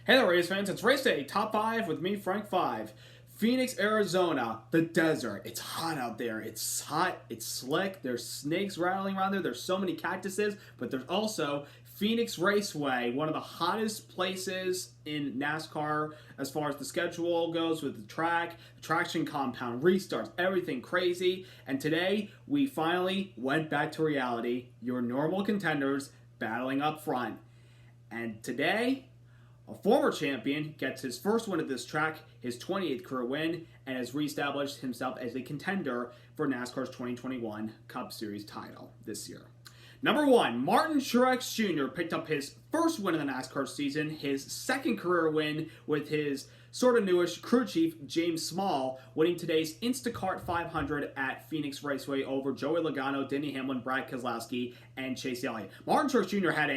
Hey there, race fans. It's race day, top 5 with me, Frank 5. Phoenix, Arizona, the desert. It's hot out there. It's hot. It's slick. There's snakes rattling around there. There's so many cactuses, but there's also Phoenix Raceway, one of the hottest places in NASCAR as far as the schedule goes with the track, traction compound, restarts, everything crazy. And today, we finally went back to reality. Your normal contenders battling up front. And today, a former champion gets his first win at this track, his 28th career win, and has reestablished himself as a contender for NASCAR's 2021 Cup Series title this year. Number 1, Martin Truex Jr. picked up his first win in the NASCAR season, his second career win with his sort of newish crew chief, James Small, winning today's Instacart 500 at Phoenix Raceway over Joey Logano, Denny Hamlin, Brad Keselowski, and Chase Elliott. Martin Truex Jr. had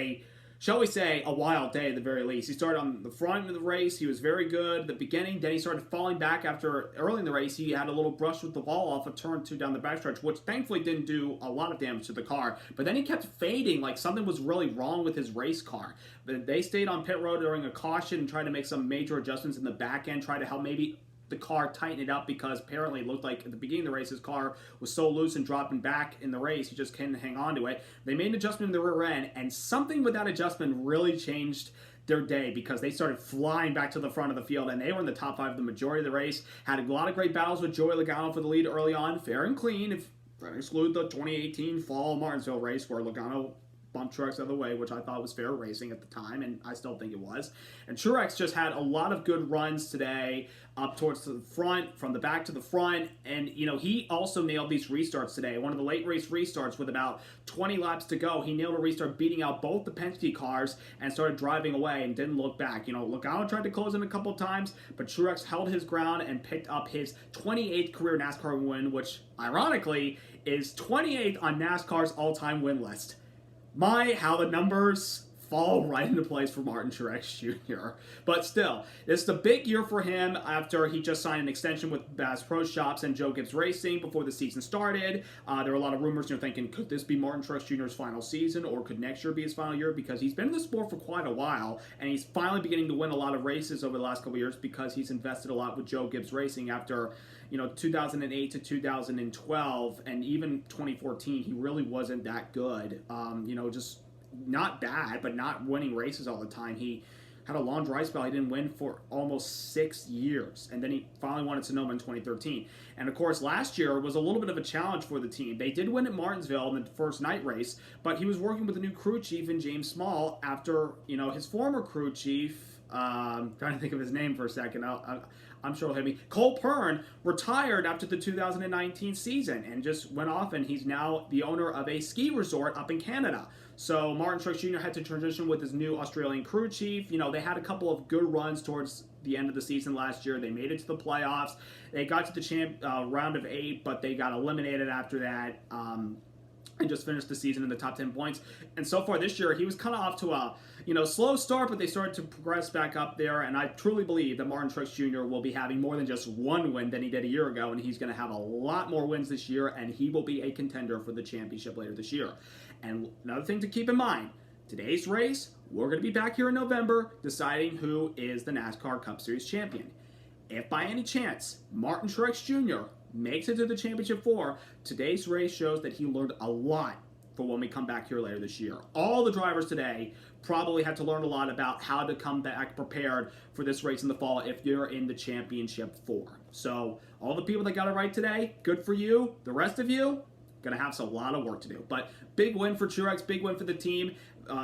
shall we say, a wild day at the very least. He started on the front of the race. He was very good at the beginning. Then he started falling back after early in the race. He had a little brush with the ball off of turn 2 down the backstretch, which thankfully didn't do a lot of damage to the car. But then he kept fading like something was really wrong with his race car. They stayed on pit road during a caution and tried to make some major adjustments in the back end, try to help maybe the car tighten it up, because apparently it looked like at the beginning of the race his car was so loose and dropping back in the race he just couldn't hang on to it. They made an adjustment in the rear end, and something with that adjustment really changed their day, because they started flying back to the front of the field and they were in the top 5 the majority of the race. Had a lot of great battles with Joey Logano for the lead early on, fair and clean if I exclude the 2018 fall Martinsville race where Logano bumped Truex out of the way, which I thought was fair racing at the time, and I still think it was. And Truex just had a lot of good runs today, up towards the front, from the back to the front, and he also nailed these restarts today. One of the late race restarts with about 20 laps to go, he nailed a restart, beating out both the Penske cars and started driving away and didn't look back. Logano tried to close in a couple of times, but Truex held his ground and picked up his 28th career NASCAR win, which ironically is 28th on NASCAR's all-time win list. How the numbers fall right into place for Martin Truex Jr. But still, this is a big year for him after he just signed an extension with Bass Pro Shops and Joe Gibbs Racing before the season started. There were a lot of rumors, thinking, could this be Martin Truex Jr.'s final season, or could next year be his final year? Because he's been in the sport for quite a while, and he's finally beginning to win a lot of races over the last couple of years because he's invested a lot with Joe Gibbs Racing after 2008 to 2012, and even 2014, he really wasn't that good. Just not bad, but not winning races all the time. He had a long dry spell. He didn't win for almost 6 years, and then he finally won at Sonoma in 2013. And of course, last year was a little bit of a challenge for the team. They did win at Martinsville in the first night race, but he was working with a new crew chief in James Small after his former crew chief. Trying to think of his name for a second. I'm sure he'll hit me. Cole Pern retired after the 2019 season and just went off, and he's now the owner of a ski resort up in Canada. So Martin Truex Jr. had to transition with his new Australian crew chief. They had a couple of good runs towards the end of the season last year. They made it to the playoffs. They got to the round of 8, but they got eliminated after that. And just finished the season in the top 10 points. And so far this year, he was kind of off to a slow start, but they started to progress back up there. And I truly believe that Martin Truex Jr. will be having more than just one win than he did a year ago, and he's going to have a lot more wins this year, and he will be a contender for the championship later this year. And another thing to keep in mind, today's race, we're going to be back here in November deciding who is the NASCAR Cup Series champion. If by any chance Martin Truex Jr. makes it to the championship 4, today's race shows that he learned a lot for when we come back here later this year. All the drivers today probably had to learn a lot about how to come back prepared for this race in the fall if you're in the championship 4. So all the people that got it right today, good for you. The rest of you, going to have a lot of work to do. But big win for Truex, big win for the team.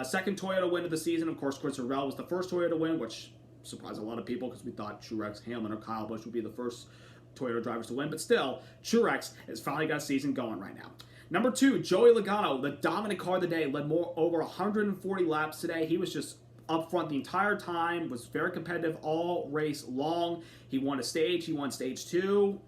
Second Toyota win of the season. Of course, Chris Ravel was the first Toyota win, which surprised a lot of people because we thought Truex, Hamlin, or Kyle Busch would be the first Toyota drivers to win. But still, Truex has finally got a season going right now. Number 2, Joey Logano, the dominant car of the day, led over 140 laps today. He was just up front the entire time, was very competitive all race long. He won a stage. He won stage 2,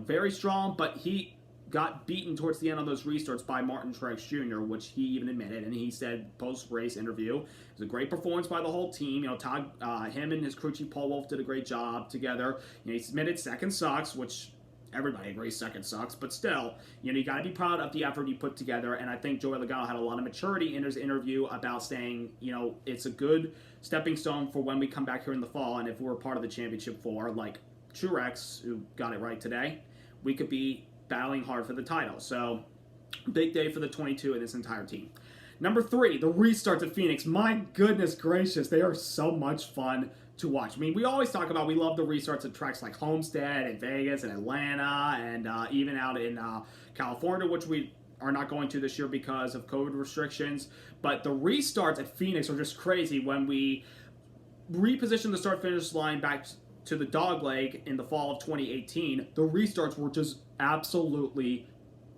very strong, but he got beaten towards the end on those restarts by Martin Truex Jr., which he even admitted, and he said post-race interview, it was a great performance by the whole team. Todd, him and his crew chief Paul Wolf did a great job together. He submitted second sucks, which everybody agrees second sucks, but still, you got to be proud of the effort you put together. And I think Joey Logano had a lot of maturity in his interview about saying, it's a good stepping stone for when we come back here in the fall. And if we're part of the championship four, like Truex, who got it right today, we could be battling hard for the title. So, big day for the 22 and this entire team. Number 3, the restarts at Phoenix. My goodness gracious, they are so much fun to watch. I mean, we always talk about we love the restarts at tracks like Homestead and Vegas and Atlanta and even out in California, which we are not going to this year because of COVID restrictions. But the restarts at Phoenix are just crazy. When we repositioned the start-finish line back to the dogleg in the fall of 2018, the restarts were just absolutely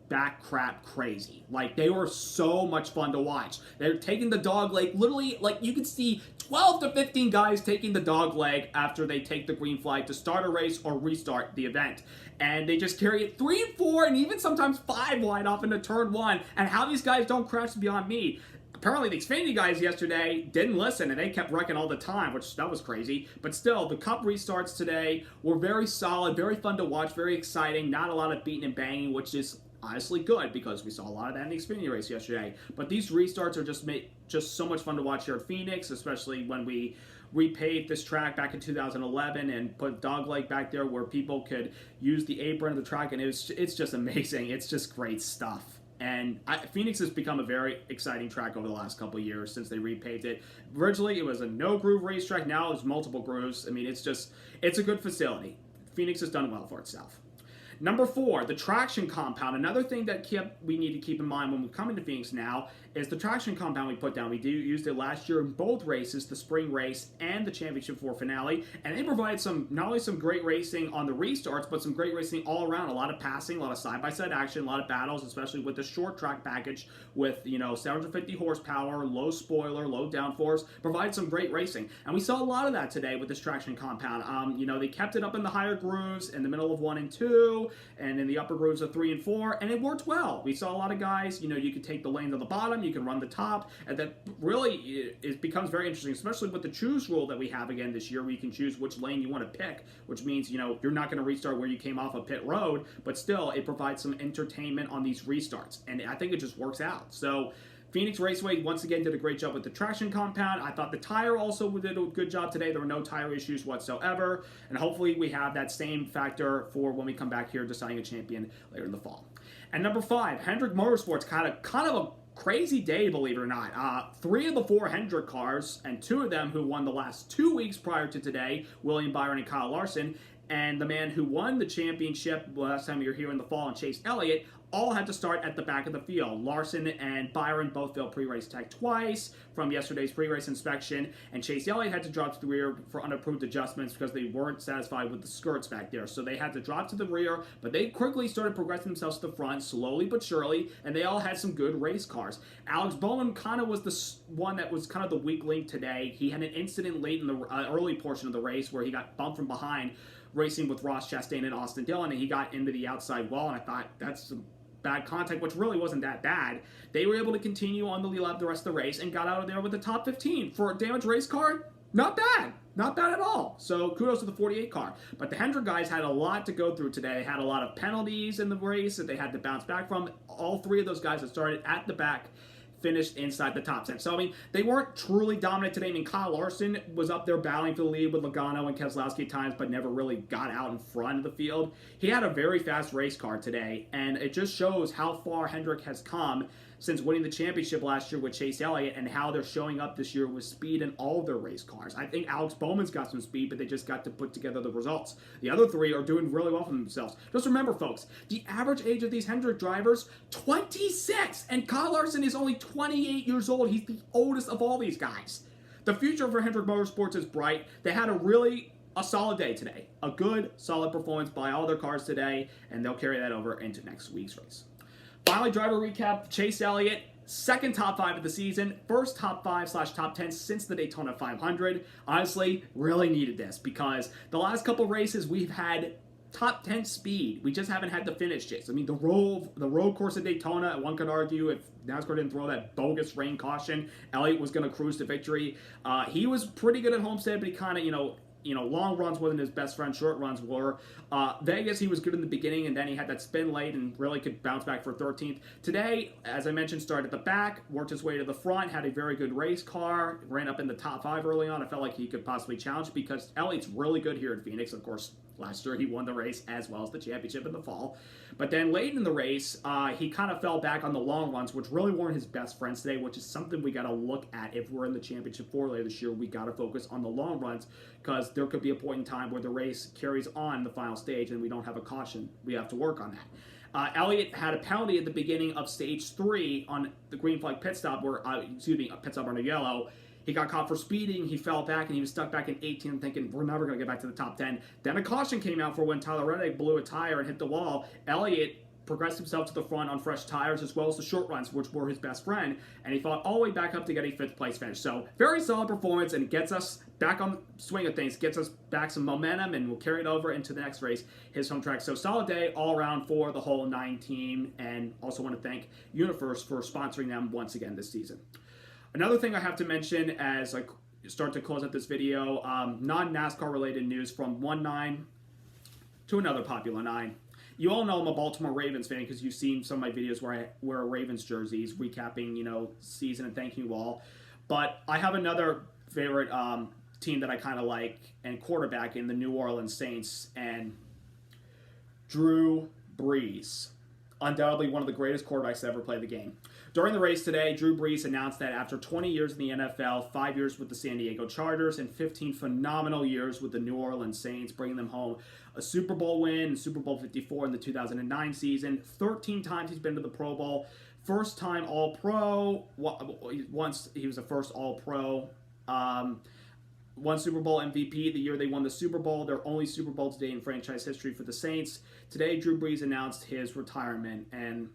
back crap crazy. Like, they were so much fun to watch. They're taking the dog leg, literally, like, you could see 12 to 15 guys taking the dog leg after they take the green flag to start a race or restart the event. And they just carry it 3 and 4 and even sometimes 5 wide off into turn 1. And how these guys don't crash is beyond me. Apparently, the Xfinity guys yesterday didn't listen, and they kept wrecking all the time, which that was crazy. But still, the Cup restarts today were very solid, very fun to watch, very exciting. Not a lot of beating and banging, which is honestly good because we saw a lot of that in the Xfinity race yesterday. But these restarts are just so much fun to watch here at Phoenix, especially when we repaved this track back in 2011 and put dogleg back there where people could use the apron of the track, and it's just amazing. It's just great stuff. And Phoenix has become a very exciting track over the last couple of years since they repaved it. Originally, it was a no-groove racetrack. Now it's multiple grooves. I mean, it's a good facility. Phoenix has done well for itself. Number 4, the traction compound. Another thing that we need to keep in mind when we come into Phoenix now is the traction compound we put down. We used it last year in both races, the spring race and the championship 4 finale, and they provided not only some great racing on the restarts, but some great racing all around. A lot of passing, a lot of side-by-side action, a lot of battles, especially with the short track package with 750 horsepower, low spoiler, low downforce, provided some great racing. And we saw a lot of that today with this traction compound. They kept it up in the higher grooves, in the middle of 1 and 2, and in the upper grooves of 3 and 4, and it worked well. We saw a lot of guys, you could take the lanes on the bottom, you can run the top, and that really it becomes very interesting, especially with the choose rule that we have again this year, where you can choose which lane you want to pick, which means, you're not going to restart where you came off of pit road, but still, it provides some entertainment on these restarts, and I think it just works out. So, Phoenix Raceway, once again, did a great job with the traction compound. I thought the tire also did a good job today. There were no tire issues whatsoever. And hopefully we have that same factor for when we come back here deciding a champion later in the fall. And number 5, Hendrick Motorsports, kind of a crazy day, believe it or not. 3 of the 4 Hendrick cars, and 2 of them who won the last 2 weeks prior to today, William Byron and Kyle Larson, and the man who won the championship last time we were here in the fall, and Chase Elliott, all had to start at the back of the field. Larson and Byron both failed pre-race tech twice from yesterday's pre-race inspection, and Chase Elliott had to drop to the rear for unapproved adjustments because they weren't satisfied with the skirts back there. So they had to drop to the rear, but they quickly started progressing themselves to the front, slowly but surely, and they all had some good race cars. Alex Bowman kind of was the one that was kind of the weak link today. He had an incident late in the early portion of the race where he got bumped from behind racing with Ross Chastain and Austin Dillon, and he got into the outside wall, and I thought, that's some bad contact, which really wasn't that bad. They were able to continue on the lead lap the rest of the race and got out of there with the top 15. For a damaged race car, not bad. Not bad at all. So kudos to the 48 car. But the Hendrick guys had a lot to go through today. They had a lot of penalties in the race that they had to bounce back from. All 3 of those guys that started at the back finished inside the top 10. So, I mean, they weren't truly dominant today. I mean, Kyle Larson was up there battling for the lead with Logano and Keselowski at times, but never really got out in front of the field. He had a very fast race car today, and it just shows how far Hendrick has come since winning the championship last year with Chase Elliott and how they're showing up this year with speed in all of their race cars. I think Alex Bowman's got some speed, but they just got to put together the results. The other 3 are doing really well for themselves. Just remember, folks, the average age of these Hendrick drivers, 26, and Kyle Larson is only 28 years old. He's the oldest of all these guys. The future for Hendrick Motorsports is bright. They had a solid day today. A good, solid performance by all their cars today, and they'll carry that over into next week's race. Finally, driver recap, Chase Elliott, second top 5 of the season, first top 5/top 10 since the Daytona 500. Honestly, really needed this because the last couple races we've had top 10 speed. We just haven't had the finish yet. I mean, the road course at Daytona, one could argue if NASCAR didn't throw that bogus rain caution, Elliott was going to cruise to victory. He was pretty good at Homestead, but he kind of, long runs wasn't his best friend, short runs were. Vegas, he was good in the beginning, and then he had that spin late and really could bounce back for 13th. Today, as I mentioned, started at the back, worked his way to the front, had a very good race car, ran up in the top 5 early on. I felt like he could possibly challenge because Elliott's really good here at Phoenix. Of course, last year he won the race as well as the championship in the fall. But then late in the race, he kind of fell back on the long runs, which really weren't his best friends today, which is something we got to look at if we're in the championship 4 later this year. We got to focus on the long runs because there could be a point in time where the race carries on the final stage and we don't have a caution. We have to work on that. Elliott had a penalty at the beginning of stage 3 on the green flag pit stop, a pit stop on a yellow. He got caught for speeding, he fell back, and he was stuck back in 18th thinking, we're never going to get back to the top 10. Then a caution came out for when Tyler Reddick blew a tire and hit the wall. Elliott progressed himself to the front on fresh tires as well as the short runs, which were his best friend, and he fought all the way back up to get a 5th place finish. So very solid performance, and gets us back on the swing of things, gets us back some momentum, and we'll carry it over into the next race, his home track. So solid day all around for the whole 9 team, and also want to thank Universe for sponsoring them once again this season. Another thing I have to mention as I start to close out this video, non-NASCAR related news from one 9 to another popular 9. You all know I'm a Baltimore Ravens fan because you've seen some of my videos where I wear Ravens jerseys, recapping, season and thanking you all. But I have another favorite team that I kind of like and quarterback in the New Orleans Saints, and Drew Brees. Undoubtedly one of the greatest quarterbacks to ever play the game. During the race today, Drew Brees announced that after 20 years in the NFL, 5 years with the San Diego Chargers, and 15 phenomenal years with the New Orleans Saints, bringing them home a Super Bowl win, Super Bowl 54 in the 2009 season. 13 times he's been to the Pro Bowl. First time All-Pro. Once he was the first All-Pro. One Super Bowl MVP the year they won the Super Bowl, their only Super Bowl today in franchise history for the Saints. Today, Drew Brees announced his retirement, and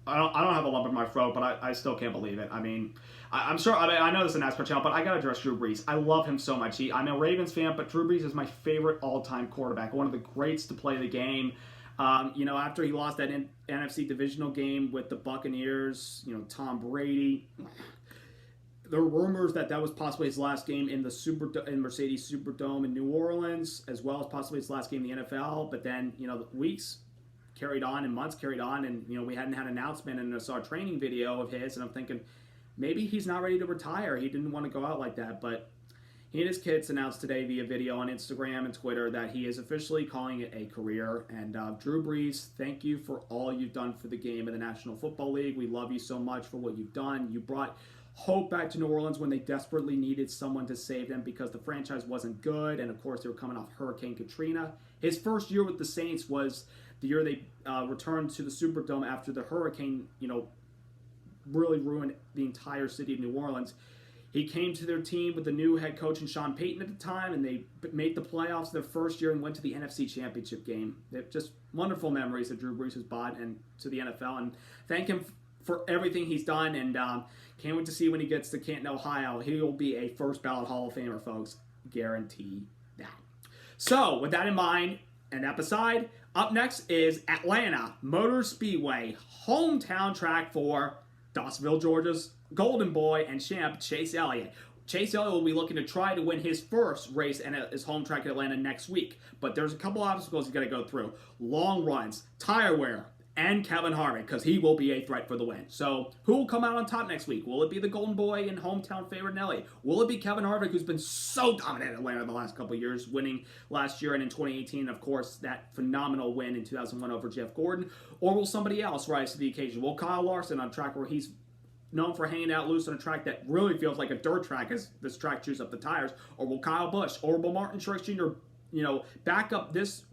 I don't have a lump in my throat, but I still can't believe it. I'm sure, I know this is an NASCAR channel, but I got to address Drew Brees. I love him so much. I'm a Ravens fan, but Drew Brees is my favorite all-time quarterback, one of the greats to play the game. After he lost that NFC divisional game with the Buccaneers, Tom Brady, there were rumors that was possibly his last game in the Mercedes Superdome in New Orleans, as well as possibly his last game in the NFL. But then, the weeks carried on and months carried on, and we hadn't had an announcement, and I saw a training video of his, and I'm thinking maybe he's not ready to retire. He didn't want to go out like that, but he and his kids announced today via video on Instagram and Twitter that he is officially calling it a career. And Drew Brees, thank you for all you've done for the game of the National Football League. We love you so much for what you've done. You brought hope back to New Orleans when they desperately needed someone to save them because the franchise wasn't good, and of course they were coming off Hurricane Katrina. His first year with the Saints was the year they returned to the Superdome after the hurricane, really ruined the entire city of New Orleans. He came to their team with the new head coach and Sean Payton at the time, and they made the playoffs their first year and went to the NFC Championship game. They're just wonderful memories that Drew Brees has brought and to the NFL, and thank him for everything he's done, and can't wait to see when he gets to Canton, Ohio. He'll be a first ballot Hall of Famer, folks. Guarantee that. So, with that in mind, and that beside, up next is Atlanta Motor Speedway, hometown track for Dawsonville, Georgia's golden boy and champ, Chase Elliott. Chase Elliott will be looking to try to win his first race at his home track at Atlanta next week, but there's a couple obstacles he's got to go through. Long runs, tire wear, and Kevin Harvick, because he will be a threat for the win. So, who will come out on top next week? Will it be the golden boy and hometown favorite Elliott? Will it be Kevin Harvick, who's been so dominant in Atlanta the last couple of years, winning last year and in 2018, of course, that phenomenal win in 2001 over Jeff Gordon? Or will somebody else rise to the occasion? Will Kyle Larson on a track where he's known for hanging out loose on a track that really feels like a dirt track as this track chews up the tires? Or will Kyle Busch or will Martin Truex Jr., back up this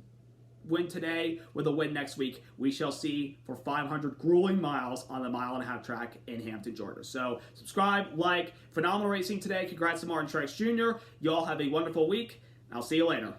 win today with a win next week? We shall see for 500 grueling miles on the mile-and-a-half track in Hampton, Georgia. So subscribe, like, phenomenal racing today. Congrats to Martin Truex Jr. You all have a wonderful week. I'll see you later.